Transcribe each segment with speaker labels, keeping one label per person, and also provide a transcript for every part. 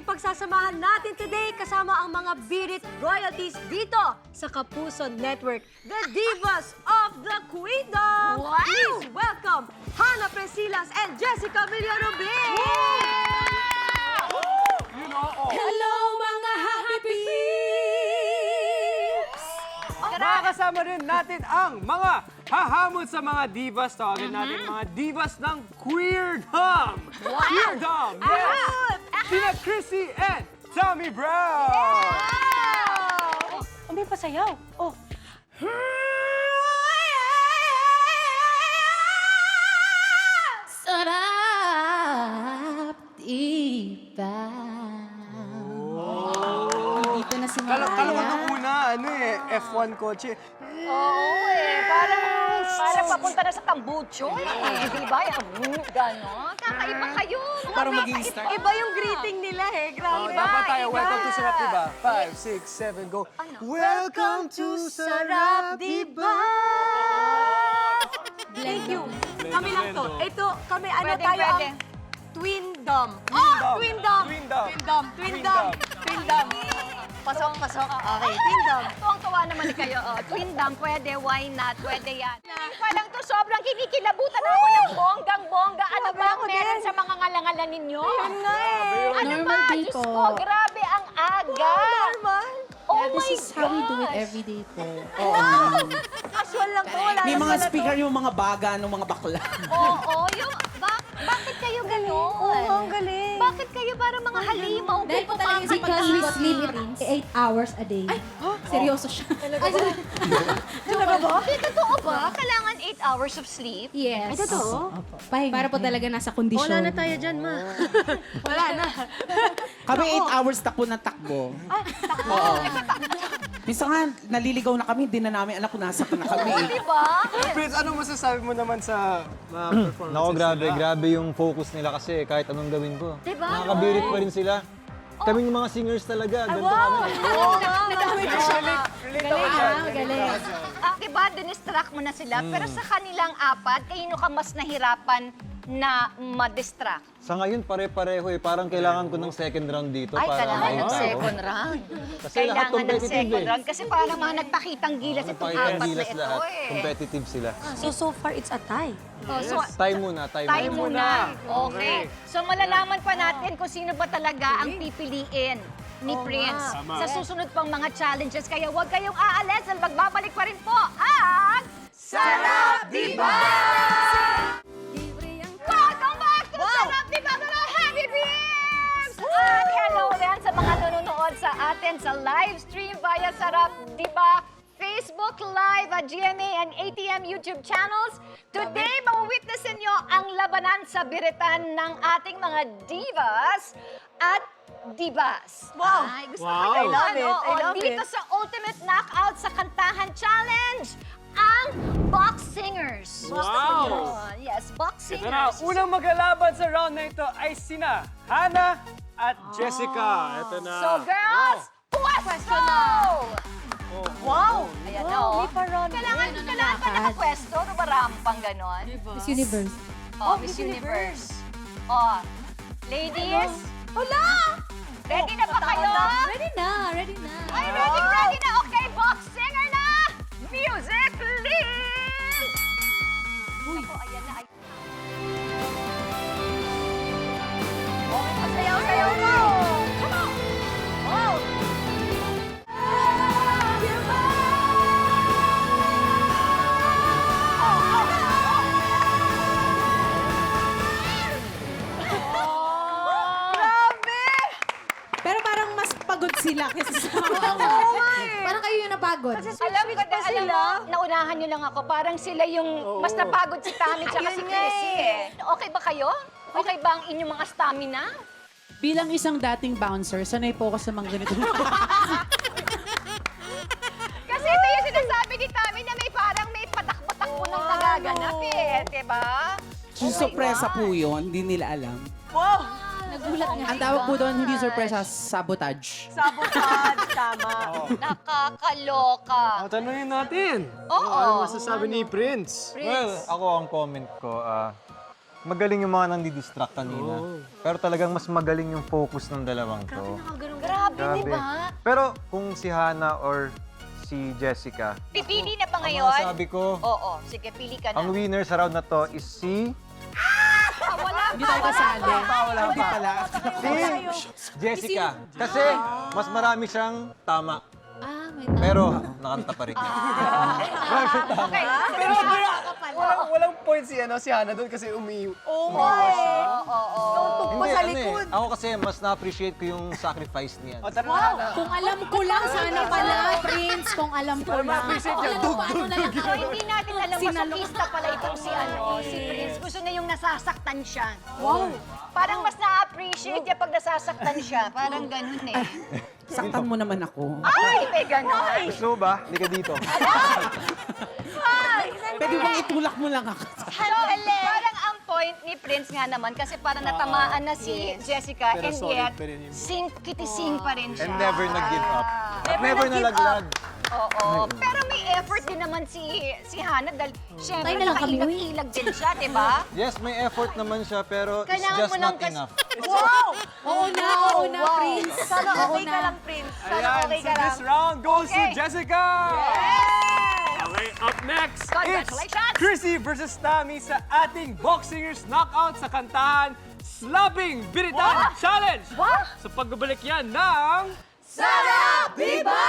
Speaker 1: pagsasamahan natin today kasama ang mga Birit royalties dito sa Kapuso Network, the Divas of the Queendom!
Speaker 2: Wow!
Speaker 1: Please welcome Hannah Presilas and Jessica Villarubin!
Speaker 3: Hello mga happy peeps!
Speaker 4: Makakasama rin natin ang mga hahamon sa mga divas. Tawagin natin mga divas ng Queerdom!
Speaker 2: Wow!
Speaker 4: Queerdom! Yes! Sina Chrissy and Tommy Brown!
Speaker 1: Oh, may pasayaw. Oh.
Speaker 3: Sarap, diba? Dito na si
Speaker 4: Kala ko
Speaker 3: Mariah.
Speaker 4: nung una, F1 kotse.
Speaker 2: Oo parang papunta na sa tambucho. Di ba? Gano'n. Kakaiba kayo.
Speaker 4: Para maging start.
Speaker 1: Iba yung greeting nila eh. Grabe.
Speaker 4: Dapat tayo,
Speaker 1: Iba.
Speaker 4: welcome to Sarap Diba? 5, 6, 7, go. Welcome to Sarap Diba?
Speaker 1: Thank you. Kami lang to. Ito, kami ano
Speaker 2: Pwede,
Speaker 1: tayo
Speaker 2: pwede.
Speaker 1: ang Twindom.
Speaker 4: Twindom.
Speaker 1: Twindom.
Speaker 4: Twindom.
Speaker 1: Twindom. Twindom.
Speaker 2: Pasok.
Speaker 1: Okay, Twindom.
Speaker 2: Tuwang-tuwa naman kayo. Twindom, pwede. Why not? Pwede yan. Pa lang to, sobrang kinikilabutan ako ng bonggang-bongga. Ano
Speaker 1: Grabe
Speaker 2: ba ang
Speaker 1: ako
Speaker 2: meron
Speaker 1: din.
Speaker 2: sa mga ngalangalan ninyo? Ano
Speaker 3: Normal
Speaker 2: ba?
Speaker 3: day
Speaker 2: Diyos
Speaker 3: po.
Speaker 2: ko, grabe ang aga.
Speaker 1: Normal.
Speaker 2: Oh
Speaker 3: This
Speaker 2: my
Speaker 3: is how we do it
Speaker 2: gosh.
Speaker 3: every day po.
Speaker 1: Casual lang to. Wala
Speaker 5: May
Speaker 1: lang
Speaker 5: mga
Speaker 1: pala to.
Speaker 5: speaker yung mga baga ng mga bakla.
Speaker 2: Oo, yung... Bakit kayo gano'n?
Speaker 1: Oo, ang galing.
Speaker 2: Bakit kayo parang mga halimaw?
Speaker 3: Dahil po talaga
Speaker 2: Bakit
Speaker 3: because we
Speaker 2: ba?
Speaker 3: sleep 8 hours a day. Ay, seryoso siya.
Speaker 1: Talaga ba?
Speaker 2: Totoo ba? Kailangan 8 hours of sleep?
Speaker 3: Yes.
Speaker 1: Ay, totoo?
Speaker 3: Opo. Para po talaga nasa kondisyon.
Speaker 1: Wala na tayo dyan, ma. Wala na.
Speaker 5: Kami 8 hours takbo ng takbo. Oo. Minsan nga, naliligaw na kami, hindi na namin alam kung nasa na kami.
Speaker 2: Di ba?
Speaker 4: Prince, ano masasabi mo naman sa mga performances?
Speaker 6: Nako, grabe yung focus nila kasi kahit anong gawin ko.
Speaker 2: Diba?
Speaker 6: Nakakabirit pa rin sila. Kaming mga singers talaga, ganito kami.
Speaker 1: Oo nga,
Speaker 4: Relate ako dyan.
Speaker 3: Galing.
Speaker 2: Diba, dinistract mo na sila. Pero sa kanilang apat, kanino ka mas nahirapan na ma-distract?
Speaker 6: Sa ngayon, pare-pareho eh. Parang kailangan ko ng second round dito.
Speaker 2: Ay,
Speaker 6: para
Speaker 2: kailangan ng
Speaker 6: makita,
Speaker 2: second round.
Speaker 6: Kasi lahat
Speaker 2: Kailangan ng
Speaker 6: competitive
Speaker 2: second
Speaker 6: eh.
Speaker 2: round. Kasi parang mga nagpakitang gilas itong
Speaker 6: Pakitang
Speaker 2: apat na
Speaker 6: gilas
Speaker 2: ito
Speaker 6: lahat.
Speaker 2: eh.
Speaker 6: Competitive sila.
Speaker 1: So far, it's a tie.
Speaker 2: Oh, so,
Speaker 6: Time muna, time
Speaker 2: tayo
Speaker 6: muna.
Speaker 2: muna. Okay. So malalaman pa natin kung sino ba talaga ang pipiliin ni Prince sa susunod pang mga challenges. Kaya huwag kayong aalis at magbabalik pa rin po ang Sarap Diba! Welcome back to Sarap Diba, mga Happy Beams! At hello rin sa mga nanonood sa atin sa live stream via Sarap Diba Facebook Live at GMA and ATM YouTube channels. Today, mawawitnessin nyo ang labanan sa biritan ng ating mga divas at divas.
Speaker 1: Wow.
Speaker 2: Ay, gusto
Speaker 4: Wow.
Speaker 2: ko yun.
Speaker 1: I love it. I love
Speaker 2: Dito
Speaker 1: it.
Speaker 2: sa Ultimate Knockout sa Kantahan Challenge, ang Box Singers.
Speaker 4: Wow.
Speaker 2: Yes, Box
Speaker 4: Ito na,
Speaker 2: Singers.
Speaker 4: unang maglalaban sa round na ito ay sina Hannah at Jessica. Ito na.
Speaker 2: So, girls, pwesto!
Speaker 1: Wow!
Speaker 2: Ayan,
Speaker 1: Wow,
Speaker 2: no?
Speaker 1: may parang.
Speaker 2: Kailangan pa nakapwesto, no ba rampang ganon?
Speaker 3: Miss Universe.
Speaker 2: Oh, Miss Universe. Oh, ladies,
Speaker 1: Wala!
Speaker 2: ready na ba kayo?
Speaker 3: Ready na.
Speaker 2: Ay, ready na. Okay, box singer na! Music, please! Uy. Ako, ayan na. Okay, pasayaw mo! Come on! Oh!
Speaker 5: Pero parang mas pagod sila kasi sa
Speaker 3: Parang kayo yung napagod.
Speaker 2: Alam mo, naunahan nyo lang ako. Parang sila yung mas napagod si Tammy tsaka si Chrissy eh. Okay ba kayo? Okay ba ang inyong mga stamina?
Speaker 5: Bilang isang dating bouncer, sanay po ako sa mga ganito.
Speaker 2: Kasi ito yung sinasabi ni Tammy na may parang may patakbo-takbo ng nagaganap eh. Diba?
Speaker 5: Sorpresa po yun, hindi nila alam.
Speaker 1: Wow!
Speaker 3: Nagulat nga.
Speaker 5: Ang tawag po doon, hindi sorpresa, sabotage.
Speaker 1: Sabotage, tama.
Speaker 2: Nakakaloka.
Speaker 4: Tanungin natin.
Speaker 2: Oo.
Speaker 4: Ano masasabi ni Prince?
Speaker 6: Well, ako ang comment ko, magaling yung mga nandidistract kanina. Pero talagang mas magaling yung focus ng dalawang to.
Speaker 2: Grabe, di ba?
Speaker 6: Pero kung si Hannah or si Jessica,
Speaker 2: Pipili na ba
Speaker 6: ang
Speaker 2: ngayon?
Speaker 6: mga sabi ko,
Speaker 2: Oo, sige, pili ka na.
Speaker 6: ang winner sa round na to is si...
Speaker 2: Wala
Speaker 3: Hindi tayo kasali.
Speaker 5: Hindi pala.
Speaker 6: Si Jessica. Kasi mas marami siyang tama.
Speaker 3: Ah, may
Speaker 6: Pero nakanta pa rin niya.
Speaker 2: Okay.
Speaker 4: Walang point si Hannah doon kasi umiiwas siya.
Speaker 6: Hindi, ako kasi mas na-appreciate ko yung sacrifice niya.
Speaker 4: O, tara na, Hannah.
Speaker 3: Kung alam ko lang, sana pala, Prince. Kung alam ko lang.
Speaker 4: ma-appreciate niya.
Speaker 3: Paano na lang
Speaker 2: So, hindi natin alam,
Speaker 3: Sinalo-
Speaker 2: masokista pala itong si Prince. Gusto niya yung nasasaktan siya. Wow! Parang mas na-appreciate niya pag nasasaktan siya. Parang ganun eh.
Speaker 5: Saktan mo naman ako.
Speaker 2: Ay, may ganun.
Speaker 6: Gusto mo ba? Hindi ka dito.
Speaker 5: Pwede bang itulak mo lang ako?
Speaker 2: Parang ang point ni Prince nga naman kasi parang natamaan na si Jessica
Speaker 4: Pero
Speaker 2: and
Speaker 4: solid
Speaker 2: yet
Speaker 4: pa rin yung-
Speaker 2: kitising pa rin siya.
Speaker 6: And never nag-give up. At never nalaglag.
Speaker 2: Oo. Pero may effort din naman si Hannah dahil syempre
Speaker 3: Tayo na lang kami, uy.
Speaker 2: nakailag-ilag din siya, di ba?
Speaker 6: Yes, may effort naman siya, pero it's
Speaker 2: Kailangan
Speaker 6: just
Speaker 2: mo lang
Speaker 6: not
Speaker 2: kasi-
Speaker 6: enough.
Speaker 3: Oo na, Prince.
Speaker 2: Sana
Speaker 3: Oo
Speaker 2: okay
Speaker 3: na.
Speaker 2: ka lang, Prince. Sana
Speaker 4: Ayan,
Speaker 2: okay
Speaker 4: so
Speaker 2: ka lang.
Speaker 4: this round goes
Speaker 2: Okay.
Speaker 4: to Jessica! Okay, up next,
Speaker 2: Congratulations!
Speaker 4: it's Chrissy versus Tammy sa ating Boxingers Knockout sa kantahan Slapping Biritan Challenge! Sa pagbabalik yan ng...
Speaker 2: Sarap! Diba?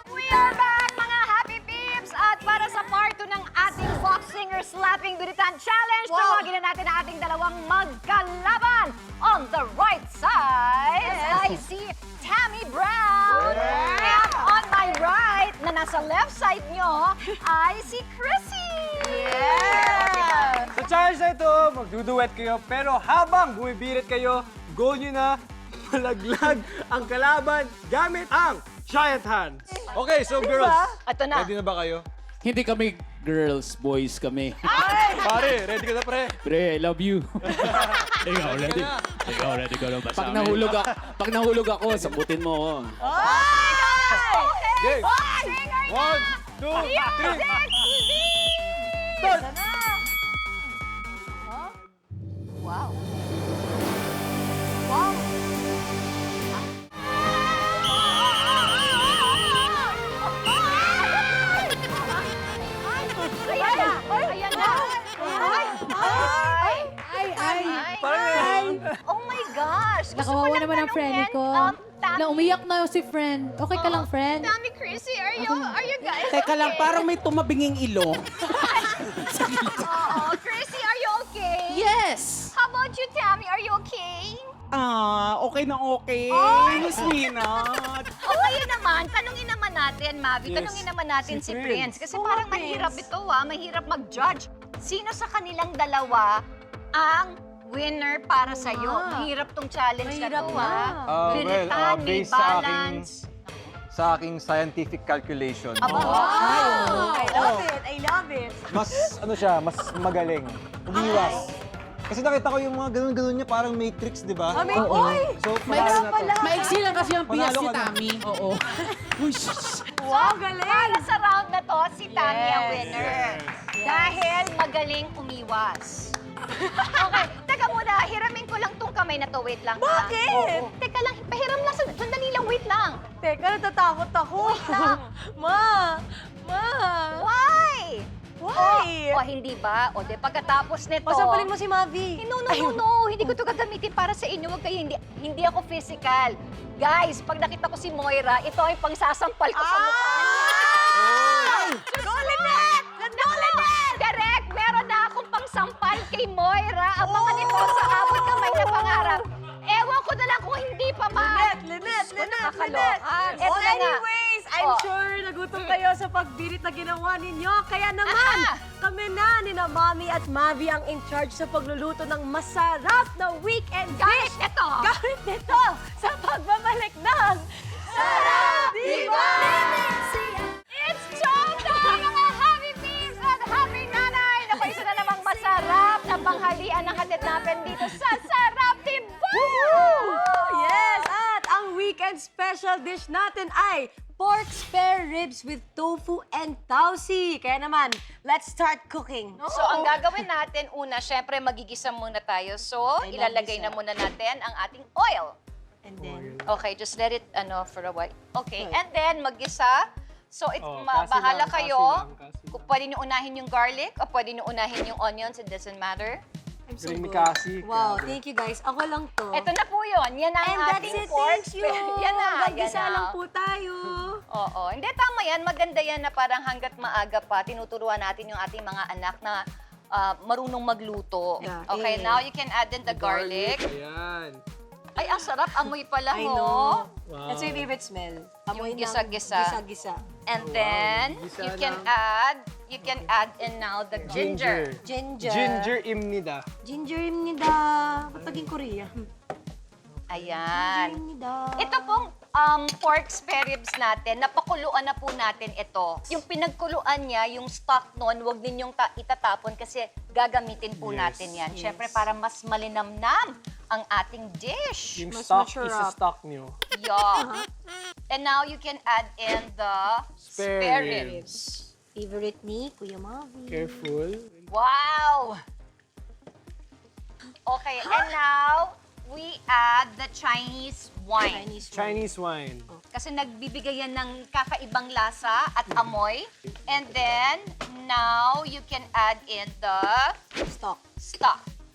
Speaker 2: We are back, mga Happy Peeps! At para sa part 2 ng ating Boxingers Slapping Biritan Challenge, tawagin na natin ang ating dalawang magkalaban. On the right side, I see Tammy Brown. And on my right, na nasa left side nyo, I see Chrissy. Yeah!
Speaker 4: Sa challenge na ito, magduduet kayo, pero habang bumibirit kayo, goal nyo na malaglag ang kalaban gamit ang giant hands. Okay, so girls,
Speaker 2: Ito na.
Speaker 6: Ready na ba kayo?
Speaker 7: Hindi kami girls, boys kami.
Speaker 6: Pare, ready ka na pre?
Speaker 7: Pre, I love you. Ikaw, ready? Ikaw, ready ka na ba sa amin? Pag nahulog ako, sabutin mo ako.
Speaker 6: Game!
Speaker 2: Singer na!
Speaker 6: 1, 2, 3.
Speaker 2: Start! Wow. Wow. Ayan na! Ayan na! Ay!
Speaker 3: Ay.
Speaker 2: Oh my gosh! Gusto ko
Speaker 3: Nakawawa
Speaker 2: lang
Speaker 3: naman ang friend
Speaker 2: tanungin,
Speaker 3: ko.
Speaker 2: Tammy.
Speaker 3: Na umiyak na si friend. Okay ka lang, friend?
Speaker 2: Tammy, Chrissy, are you guys
Speaker 5: Teka lang,
Speaker 2: okay?
Speaker 5: parang may tumabinging ilong.
Speaker 2: Oo, Chrissy, are you okay?
Speaker 3: Yes!
Speaker 2: How about you, Tammy? Are you okay?
Speaker 5: Okay na okay. Miss Nina.
Speaker 2: O kayo naman, tanungin naman natin, Mavi, tanungin naman natin si Prince. Kasi parang mahirap ito mahirap mag-judge. Sino sa kanilang dalawa ang winner para sa'yo? Mahirap tong challenge na to, Biritan, may
Speaker 6: based sa
Speaker 2: balance.
Speaker 6: aking scientific calculation,
Speaker 2: Wow!
Speaker 1: I love it. I love it.
Speaker 6: mas mas magaling. Umiwas. Kasi nakita ko yung mga ganun-ganun niya, parang Matrix, di ba? So, panalo na to.
Speaker 3: Maiksi lang kasi ang piyas
Speaker 6: Panalo
Speaker 3: si
Speaker 6: ka na.
Speaker 3: Tammy. Oo.
Speaker 2: Wow, galing! Para sa round na to, si Tammy ang winner. Dahil magaling umiwas. Okay, teka muna, hiramin ko lang tong kamay na to. Wait lang.
Speaker 1: Bakit?
Speaker 2: Teka lang, pahiram lang. Sandali lang, wait lang.
Speaker 1: Teka, natatakot ako.
Speaker 2: Wait lang.
Speaker 1: Ma!
Speaker 2: Why?
Speaker 1: Why?
Speaker 2: O, hindi ba? O, de, pagkatapos nito...
Speaker 1: Pasampalin mo si Mavi.
Speaker 2: No. Hindi ko to gagamitin para sa inyo. Huwag kayo, hindi ako physical. Guys, pag nakita ko si Moira, ito ay pangsasampal ko sa mukha niya. Go, Lynette! Go, Lynette! Correct! Meron na akong pangsampal kay Moira. Abangan ito sa abot kamay na pangarap. Ewan ko na lang kung hindi pa
Speaker 1: Lynette!
Speaker 2: Nakakaloka. Eto na nga.
Speaker 1: Anyways, I'm sure nagutom kayo sa pagbirit na ginawa ninyo. Kaya naman, kami na ni na Mami at Mavi ang in charge sa pagluluto ng masarap na weekend dish.
Speaker 2: Ito!
Speaker 1: Gamit nito sa pagbabalik ng Sarap Diba!
Speaker 2: It's showtime, mga Happy Peeps at Happy Nanay! Naku, isa na namang masarap na panghalian ang hatid natin dito sa Sarap Diba!
Speaker 1: Yes! At ang weekend weekend special dish natin ay pork spare ribs with tofu and tausi. Kaya naman, let's start cooking.
Speaker 2: So, ang gagawin natin, una, syempre, magigisa muna tayo. So,
Speaker 1: I love
Speaker 2: ilalagay
Speaker 1: gisa.
Speaker 2: na muna natin ang ating oil.
Speaker 1: And then,
Speaker 2: Okay, just let it, for a while. Okay, and then, maggisa. So,
Speaker 4: kasi
Speaker 2: bahala
Speaker 4: lang, kasi
Speaker 2: kayo.
Speaker 4: lang.
Speaker 2: Kung pwede nyo unahin yung garlic o pwede nyo unahin yung onions, it doesn't matter.
Speaker 1: I'm so
Speaker 4: Galing ni
Speaker 1: good.
Speaker 4: Cassie.
Speaker 1: Wow,
Speaker 4: Grabe.
Speaker 1: thank you guys. Ako lang to.
Speaker 2: Ito na po yun. Yan ang
Speaker 1: And that's
Speaker 2: ating
Speaker 1: it,
Speaker 2: pork
Speaker 1: thank you.
Speaker 2: spare. Yan na, yan
Speaker 1: Mag-isa
Speaker 2: na.
Speaker 1: lang po tayo.
Speaker 2: Oo. Hindi, tama yan. Maganda yan na parang hanggat maaga pa, tinuturuan natin yung ating mga anak na marunong magluto.
Speaker 1: Yeah.
Speaker 2: Okay, now you can add in the garlic.
Speaker 4: Ayan.
Speaker 2: Ay, ang sarap. Amoy pa lang,
Speaker 1: I
Speaker 2: oh.
Speaker 1: know.
Speaker 4: Wow.
Speaker 1: That's my favorite smell. Amoy
Speaker 2: Yung
Speaker 1: ng
Speaker 2: gisa-gisa.
Speaker 1: Gisa-gisa.
Speaker 2: And then,
Speaker 4: Gisa
Speaker 2: you can add in now the ginger.
Speaker 1: Ginger.
Speaker 4: Ginger imnida.
Speaker 1: Ginger imnida. Pataging Korea.
Speaker 2: Ayan.
Speaker 1: Imnida.
Speaker 2: Ito pong pork spare ribs natin, napakuluan na po natin ito. Yung pinagkuluan niya, yung stock nun, huwag ninyong itatapon kasi gagamitin po natin yan. Siyempre, para mas malinamnam ang ating dish.
Speaker 4: Yung
Speaker 1: Mas
Speaker 4: stock
Speaker 1: masarap.
Speaker 4: is stock nyo.
Speaker 2: Yeah. And now you can add in the spare ribs.
Speaker 1: Favorite ni Kuya Mavi.
Speaker 4: Careful.
Speaker 2: Wow! Okay, and now, we add the Chinese wine.
Speaker 4: Chinese wine.
Speaker 2: Kasi nagbibigay yan ng kakaibang lasa at amoy. And then, now, you can add in the stock.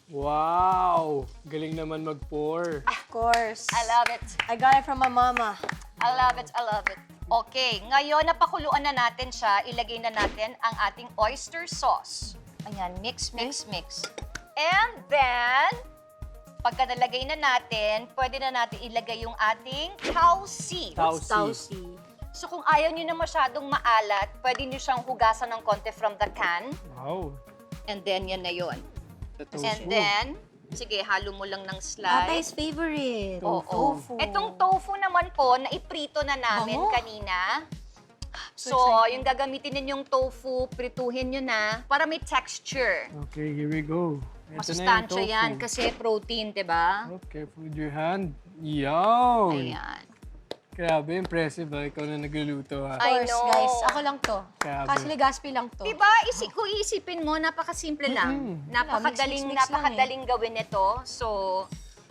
Speaker 4: Wow! Galing naman mag-pour.
Speaker 1: Of course.
Speaker 2: I love it.
Speaker 1: I got it from my mama.
Speaker 2: I love it. I love it. Okay, ngayon napakuluan na natin siya. Ilagay na natin ang ating oyster sauce. Ayan, mix, mix, mix. And then, pagka nalagay na natin, pwede na natin ilagay yung ating tausi.
Speaker 1: Tausi.
Speaker 2: So kung ayaw nyo na masyadong maalat, pwede nyo siyang hugasan ng konti from the can.
Speaker 4: Wow.
Speaker 2: And then, yan na yun.
Speaker 4: Tofu.
Speaker 2: And then, sige, halo mo lang ng
Speaker 1: Tatay's
Speaker 2: slice.
Speaker 1: favorite.
Speaker 2: Oo.
Speaker 1: Tofu.
Speaker 2: Itong tofu naman po, naiprito na namin
Speaker 1: Bango.
Speaker 2: kanina. So, yung gagamitin ninyong tofu, prituhin nyo na para may texture.
Speaker 4: Okay, here we go. Ito na
Speaker 2: Masustansya
Speaker 4: yung
Speaker 2: yan
Speaker 4: tofu.
Speaker 2: kasi protein, di ba?
Speaker 4: Oh, careful with your hand. Yo!
Speaker 2: Ayan.
Speaker 4: Grabe, impressive ha. Ikaw na nagluluto ha.
Speaker 1: Of
Speaker 2: I
Speaker 1: course,
Speaker 2: know.
Speaker 1: guys. Ako lang to.
Speaker 4: Grabe.
Speaker 1: Kasi Legaspi lang to.
Speaker 2: Diba, kung isipin mo, napakasimple lang. Napakadaling,
Speaker 1: mix, mix lang
Speaker 2: napakadaling gawin ito. So,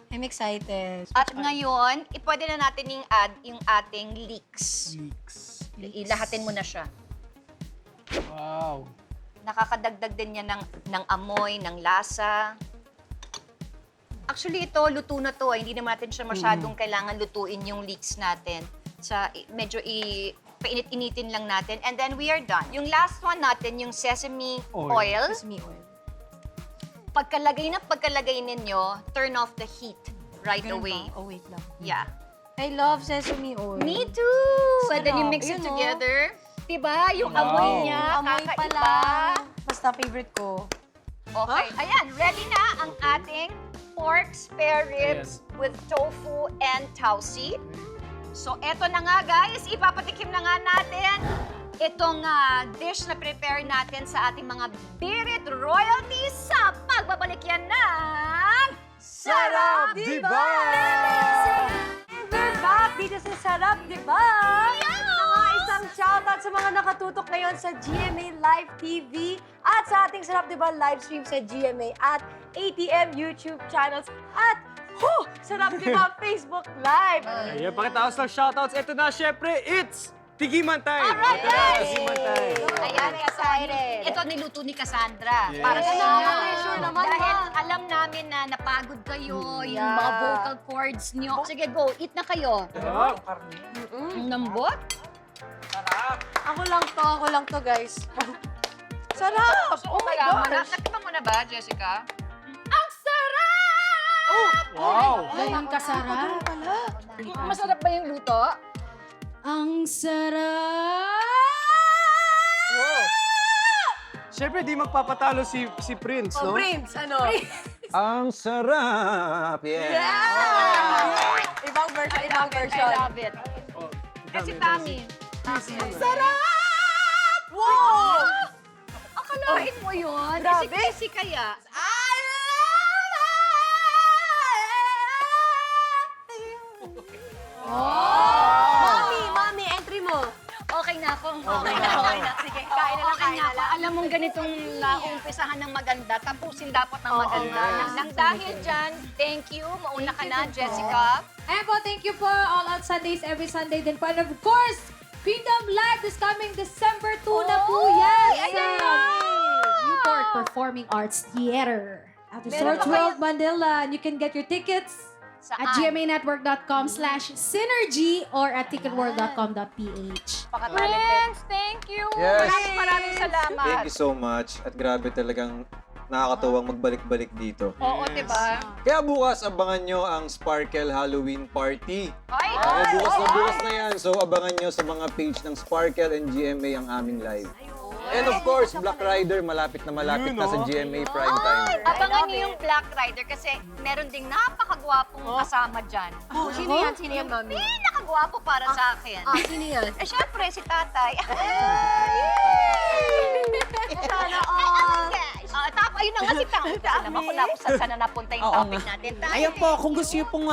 Speaker 1: I'm excited.
Speaker 2: at ngayon, pwede na natin add yung ating leeks.
Speaker 4: Leeks.
Speaker 2: Ilahatin mo na siya.
Speaker 4: Wow.
Speaker 2: Nakakadagdag din niya ng amoy, ng lasa. Actually, ito, luto na to. Hindi naman natin siya masyadong kailangan lutuin yung leeks natin. Medyo painit-initin lang natin. And then we are done. Yung last one natin, yung sesame oil.
Speaker 1: Sesame oil.
Speaker 2: Pagkalagay ninyo, turn off the heat right
Speaker 1: Ganun
Speaker 2: away.
Speaker 1: ba? Oh, wait lang.
Speaker 2: Yeah.
Speaker 1: I love sesame oil.
Speaker 2: Me too! And then you
Speaker 1: Sarap.
Speaker 2: mix it
Speaker 1: Yun, oh.
Speaker 2: together. Diba? Yung amoy niya,
Speaker 1: Amoy pa
Speaker 2: kakaiba.
Speaker 1: lang. Basta favorite ko.
Speaker 2: Okay, ayan, ready na ang ating pork spare ribs with tofu and tausi. So, eto na nga guys, ipapatikim na nga natin itong dish na prepare natin sa ating mga Birit royalties sa pagbabalik yan ng
Speaker 4: Sarap, diba?
Speaker 1: We're back dito sa Sarap, di ba? Isang shoutout sa mga nakatutok ngayon sa GMA Live TV at sa ating Sarap, di ba live stream sa GMA at ATM YouTube channels at Sarap, di ba Facebook Live.
Speaker 4: Ayan, pakitaos ng shoutouts. Ito na, syempre, it's Tigiman Time!
Speaker 2: Alright, guys!
Speaker 4: Tigiman Time!
Speaker 2: Ayan, excited. Ito niluto ni Cassandra.
Speaker 4: Yes.
Speaker 2: Para sa
Speaker 1: Ayan,
Speaker 2: inyo.
Speaker 1: sure naman,
Speaker 2: Dahil
Speaker 1: ma.
Speaker 2: alam namin na napagod kayo, yung
Speaker 1: Yeah.
Speaker 2: mga vocal cords nyo. Sige, go. Eat na kayo.
Speaker 4: Sarap!
Speaker 2: Ang lambot.
Speaker 1: Ako lang to, guys. Sarap! Oh my gosh!
Speaker 2: Nakita mo na ba, Jessica? Ang sarap!
Speaker 4: Wow!
Speaker 3: Ganyan kasarap.
Speaker 2: Masarap ba yung luto?
Speaker 3: Ang sarap!
Speaker 4: Syempre, di magpapatalo si Prince,
Speaker 1: Oh,
Speaker 4: no?
Speaker 1: Prince, ano?
Speaker 6: Ang sarap! Yeah!
Speaker 1: Ibang version, ibang
Speaker 2: I
Speaker 1: version.
Speaker 2: love it. Kasi Tami.
Speaker 1: Sarap! Wow!
Speaker 2: Akalain mo yun?
Speaker 1: Grabe.
Speaker 2: Kasi kaya.
Speaker 1: Oh!
Speaker 2: Okay na. Sige, kain na lang, kain na lang. Alam mong ganitong naumpisahan ng maganda, tapusin dapat ng maganda. Nang dahil dyan, thank you. Mauna ka na, Jessica.
Speaker 3: Ayan po, thank you po. All Out Sundays every Sunday din po. And of course, Kingdom Live is coming December 2 na po yan.
Speaker 2: Ayan
Speaker 3: Sa
Speaker 2: na!
Speaker 3: Newport Performing Arts Theater at
Speaker 2: Meron
Speaker 3: Resort
Speaker 2: pa
Speaker 3: World Manila. And you can get your tickets
Speaker 2: Saan?
Speaker 3: at gmanetwork.com/synergy or at ticketworld.com.ph.
Speaker 2: Prince, thank you.
Speaker 6: Yes.
Speaker 2: Maraming salamat.
Speaker 6: Thank you so much. At grabe talagang nakakatuwang magbalik-balik dito.
Speaker 2: Oo, diba?
Speaker 6: Kaya bukas, abangan nyo ang Sparkle Halloween Party.
Speaker 2: Ay,
Speaker 6: Bukas na yan. So, abangan nyo sa mga page ng Sparkle and GMA ang aming live. And of course, Black Rider, malapit na sa GMA Prime Time.
Speaker 2: abangan niyo yung Black Rider kasi meron ding napakagwapong kasama dyan.
Speaker 1: Sino yan? Sino yan, mami?
Speaker 2: Pinakagwapo para sa akin.
Speaker 1: Sino yan?
Speaker 2: Eh, syempre, si tatay.
Speaker 1: Sana all.
Speaker 2: Tapos, ayun na nga si tatay. Alam ako na kung saan na napunta yung
Speaker 5: Oo
Speaker 2: topic
Speaker 5: nga.
Speaker 2: natin. Tay.
Speaker 5: Ayun po, kung gusto niyo pong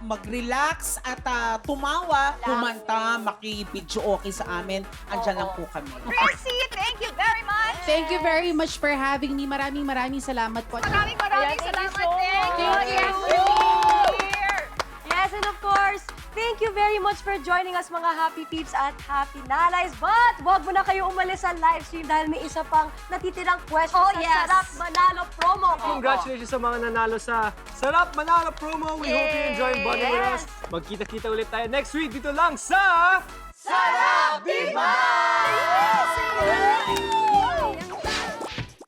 Speaker 5: mag-relax at tumawa, kumanta, makibidyo okay sa amin, andyan lang po kami.
Speaker 2: Tracy, thank you very much.
Speaker 3: Thank you very much for having me. Maraming salamat po.
Speaker 2: Maraming salamat. Thank you.
Speaker 3: Thank you.
Speaker 1: Yes, and of course, thank you very much for joining us mga Happy Peeps at Happy Nalays. But wag mo na kayo umalis sa live stream dahil may isa pang natitirang question
Speaker 2: Oh,
Speaker 1: sa
Speaker 2: yes.
Speaker 1: Sarap Manalo promo.
Speaker 4: Congratulations sa mga nanalo sa Sarap Manalo promo. We hope you enjoy bonding with us. Magkita-kita ulit tayo next week dito lang sa...
Speaker 1: Sarap, di